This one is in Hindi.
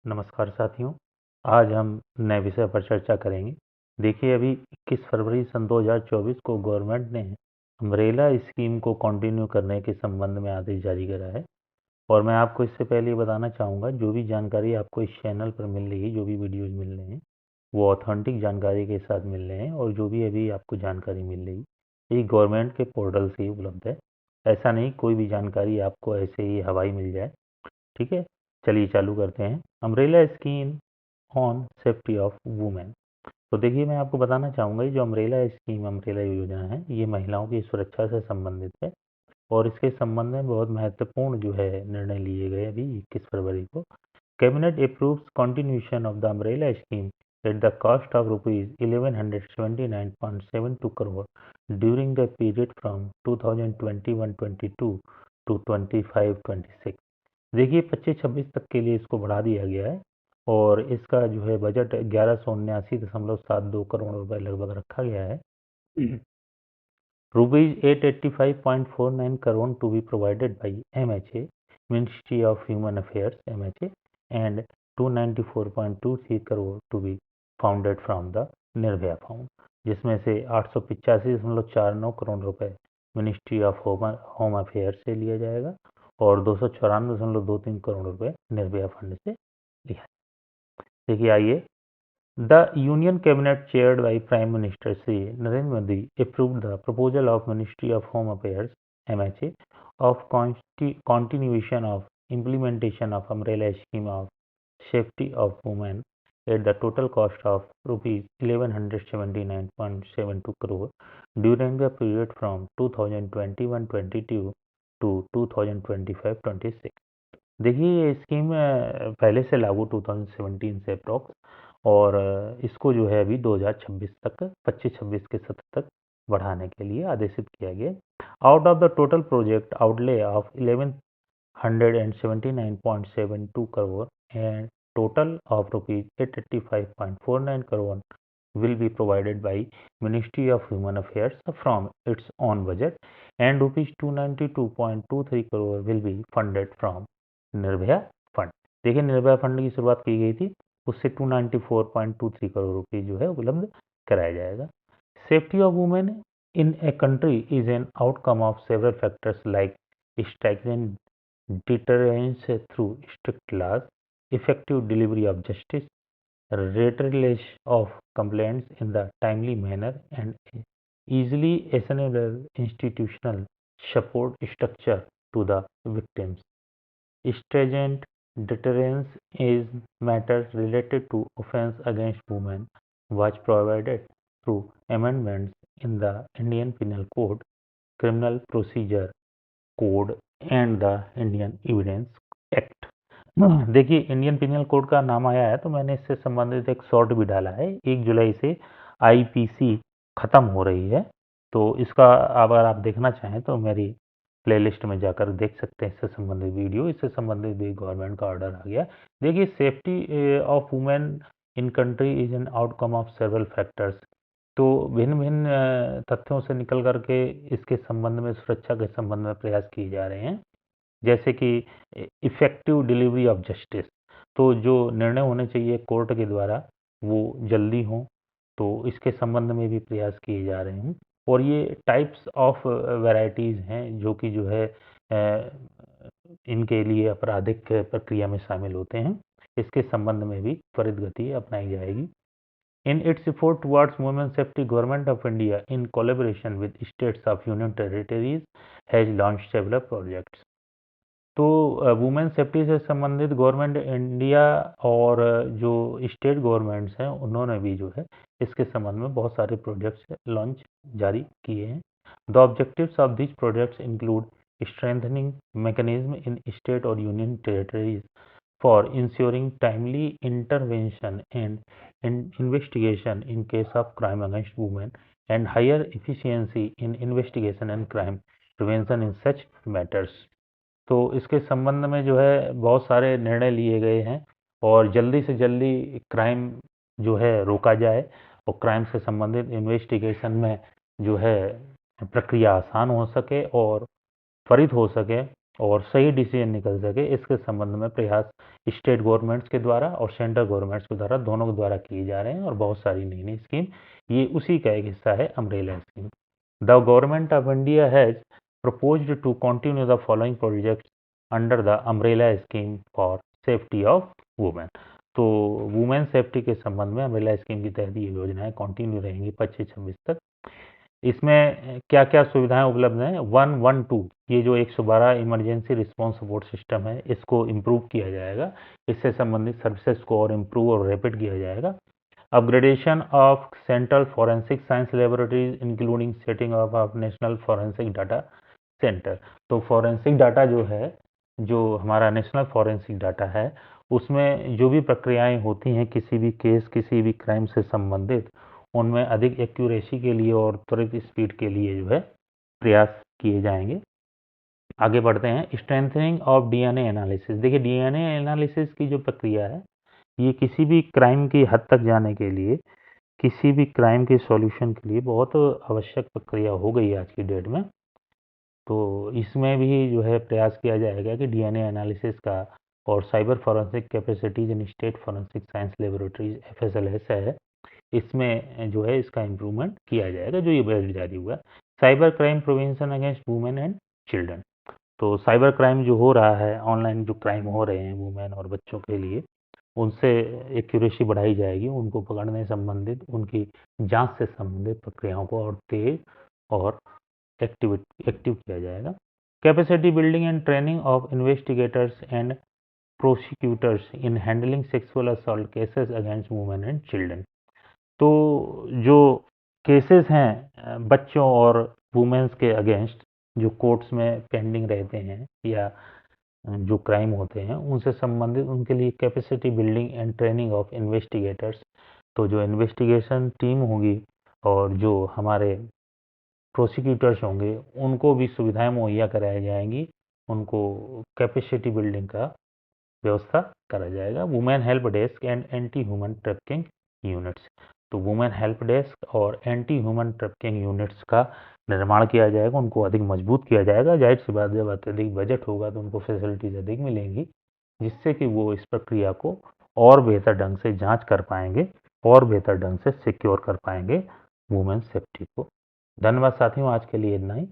नमस्कार साथियों, आज हम नए विषय पर चर्चा करेंगे। देखिए, अभी 21 फरवरी सन 2024 को गवर्नमेंट ने अम्ब्रेला स्कीम को कंटिन्यू करने के संबंध में आदेश जारी करा है। और मैं आपको इससे पहले ये बताना चाहूँगा, जो भी जानकारी आपको इस चैनल पर मिल रही है, जो भी वीडियोज़ मिल रहे हैं, वो ऑथेंटिक जानकारी के साथ मिल रहे हैं। और जो भी अभी आपको जानकारी मिल रही है, ये गवर्नमेंट के पोर्टल से ही उपलब्ध है। ऐसा नहीं कोई भी जानकारी आपको ऐसे ही हवाई मिल जाए। ठीक है, चलिए चालू करते हैं। Umbrella scheme on safety of women. तो देखिए, मैं आपको बताना चाहूँगा, ये जो अम्ब्रेला स्कीम, अम्ब्रेला योजना है, ये महिलाओं की सुरक्षा से संबंधित है। और इसके संबंध में बहुत महत्वपूर्ण जो है निर्णय लिए गए अभी 21 फरवरी को। Cabinet approves continuation of the umbrella scheme at the cost of ₹1179.72 crore during the period from 2021-22 to 25-26। देखिए, 25-26 तक के लिए इसको बढ़ा दिया गया है। और इसका जो है बजट 1179.72 करोड़ रुपए लगभग रखा गया है। Rupees 885.49 crore to be provided by MHA, ministry of human affairs MHA, and 294.23 crore to be founded from the Nirbhaya found, जिसमें से 885.49 करोड़ रुपए मिनिस्ट्री ऑफ होम अफेयर्स से लिया जाएगा और 294.23 करोड़ रुपए निर्भया फंड से लिया। देखिए, आइए। The Union Cabinet chaired by Prime Minister Shri Narendra Modi approved the proposal of Ministry of Home Affairs MHA of continuation of implementation of umbrella scheme of safety of women at the total cost of rupees 1179.72 crore during the period from 2021-22 to 2025-26। देखिए, ये स्कीम पहले से लागू 2017 से अप्रॉक्स, और इसको जो है अभी 2026 तक, 25-26 के सत्र तक बढ़ाने के लिए आदेशित किया गया। Out of the total project outlay of 1179.72 crore and total of rupees 885.49 crore will be provided by Ministry of Human Affairs from its own budget, and rupees 292.23 crore will be funded from Nirbhaya fund. देखिए, निर्भया फंड की शुरुआत की गई थी, उससे 294.23 करोड़ रुपए जो है उपलब्ध कराया जाएगा। Safety of women in a country is an outcome of several factors like stringent deterrence through strict laws, effective delivery of justice, redress of complaints in the timely manner, and easily assignable institutional support structure to the victims. Stringent deterrence is matters related to offense against women was provided through amendments in the Indian Penal Code, Criminal Procedure Code, and the Indian Evidence Act। देखिए, इंडियन पिनल कोड का नाम आया है तो मैंने इससे संबंधित एक शॉर्ट भी डाला है। 1 जुलाई से IPC खत्म हो रही है, तो इसका अगर आप देखना चाहें तो मेरी प्लेलिस्ट में जाकर देख सकते हैं इससे संबंधित वीडियो। इससे संबंधित भी गवर्नमेंट का ऑर्डर आ गया। देखिए, safety of women in country is an outcome of several factors. तो भिन्न भिन्न तथ्यों से निकल करके इसके संबंध में, सुरक्षा के संबंध में प्रयास किए जा रहे हैं। जैसे कि इफेक्टिव डिलीवरी ऑफ जस्टिस, तो जो निर्णय होने चाहिए कोर्ट के द्वारा वो जल्दी हो, तो इसके संबंध में भी प्रयास किए जा रहे हैं। और ये टाइप्स ऑफ वैरायटीज़ हैं जो कि जो है इनके लिए आपराधिक प्रक्रिया में शामिल होते हैं। इसके संबंध में भी त्वरित गति अपनाई जाएगी। In its effort towards women's safety, Government of India, in collaboration with states of Union Territories, has launched several projects। तो वुमेन सेफ्टी से संबंधित गवर्नमेंट इंडिया और जो स्टेट गवर्नमेंट्स हैं उन्होंने भी जो है इसके संबंध में बहुत सारे प्रोजेक्ट्स लॉन्च जारी किए हैं। The objectives of this projects include strengthening mechanism in state और union territories for ensuring timely intervention and investigation in case of crime against women and higher efficiency in investigation and crime prevention in such matters. तो इसके संबंध में जो है बहुत सारे निर्णय लिए गए हैं और जल्दी से जल्दी क्राइम जो है रोका जाए और क्राइम से संबंधित इन्वेस्टिगेशन में जो है प्रक्रिया आसान हो सके और त्वरित हो सके, और सही डिसीजन निकल सके, इसके संबंध में प्रयास स्टेट गवर्नमेंट्स के द्वारा और सेंट्रल गवर्नमेंट्स के द्वारा, दोनों के द्वारा किए जा रहे हैं। और बहुत सारी नई नई स्कीम, ये उसी का एक हिस्सा है umbrella scheme. The government of India has proposed to continue the following projects under the umbrella scheme for safety of women। तो वुमेन सेफ्टी के संबंध में अम्ब्रेला स्कीम के तहत ये योजनाएं कंटिन्यू रहेंगी 25-26 तक। इसमें क्या क्या सुविधाएं उपलब्ध हैं? 112 ये जो 112 इमरजेंसी रिस्पांस सपोर्ट सिस्टम है, इसको इम्प्रूव किया जाएगा। इससे संबंधित सर्विसेज को और इम्प्रूव और रैपिड किया जाएगा। Upgradation of central forensic science laboratories including setting of national forensic data centre. तो फॉरेंसिक डाटा जो है, जो हमारा नेशनल फॉरेंसिक डाटा है, उसमें जो भी प्रक्रियाएं होती हैं किसी भी केस, किसी भी क्राइम से संबंधित, उनमें अधिक एक्यूरेसी के लिए और त्वरित स्पीड के लिए जो है प्रयास किए जाएंगे। आगे बढ़ते हैं। Strengthening of DNA analysis. देखिए, डीएनए एनालिसिस की जो प्रक्रिया है, ये किसी भी क्राइम की हद तक जाने के लिए, किसी भी क्राइम के सॉल्यूशन के लिए बहुत आवश्यक प्रक्रिया हो गई है आज की डेट में। तो इसमें भी जो है प्रयास किया जाएगा कि डीएनए एनालिसिस का और cyber forensic capacities in state forensic science laboratories FSLs है, इसमें जो है इसका इम्प्रूवमेंट किया जाएगा, जो ये बजट जारी हुआ। Cyber crime prevention against women and children. तो साइबर क्राइम जो हो रहा है, ऑनलाइन जो क्राइम हो रहे हैं वुमेन और बच्चों के लिए, उनसे एक्यूरेसी बढ़ाई जाएगी। उनको पकड़ने संबंधित, उनकी जांच से संबंधित प्रक्रियाओं को और तेज और एक्टिव किया जाएगा। Capacity building and training of investigators and prosecutors in handling sexual assault cases against women and children. तो जो केसेस हैं बच्चों और वुमेन्स के अगेंस्ट, जो कोर्ट्स में पेंडिंग रहते हैं या जो क्राइम होते हैं, उनसे संबंधित उनके लिए capacity building and training of investigators. तो जो इन्वेस्टिगेशन टीम होगी और जो हमारे प्रोसिक्यूटर्स होंगे, उनको भी सुविधाएं मुहैया कराई जाएंगी, उनको कैपेसिटी बिल्डिंग का व्यवस्था करा जाएगा। Women help desk and anti human trafficking units. तो वुमेन हेल्प डेस्क और एंटी ह्यूमन ट्रैफिकिंग यूनिट्स का निर्माण किया जाएगा, उनको अधिक मजबूत किया जाएगा। जाहिर सी बात, जब अत्यधिक बजट होगा तो उनको फैसिलिटीज अधिक मिलेंगी, जिससे कि वो इस प्रक्रिया को और बेहतर ढंग से जांच कर पाएंगे और बेहतर ढंग से सिक्योर कर पाएंगे वुमेन सेफ्टी को। धन्यवाद साथियों, आज के लिए इतना ही।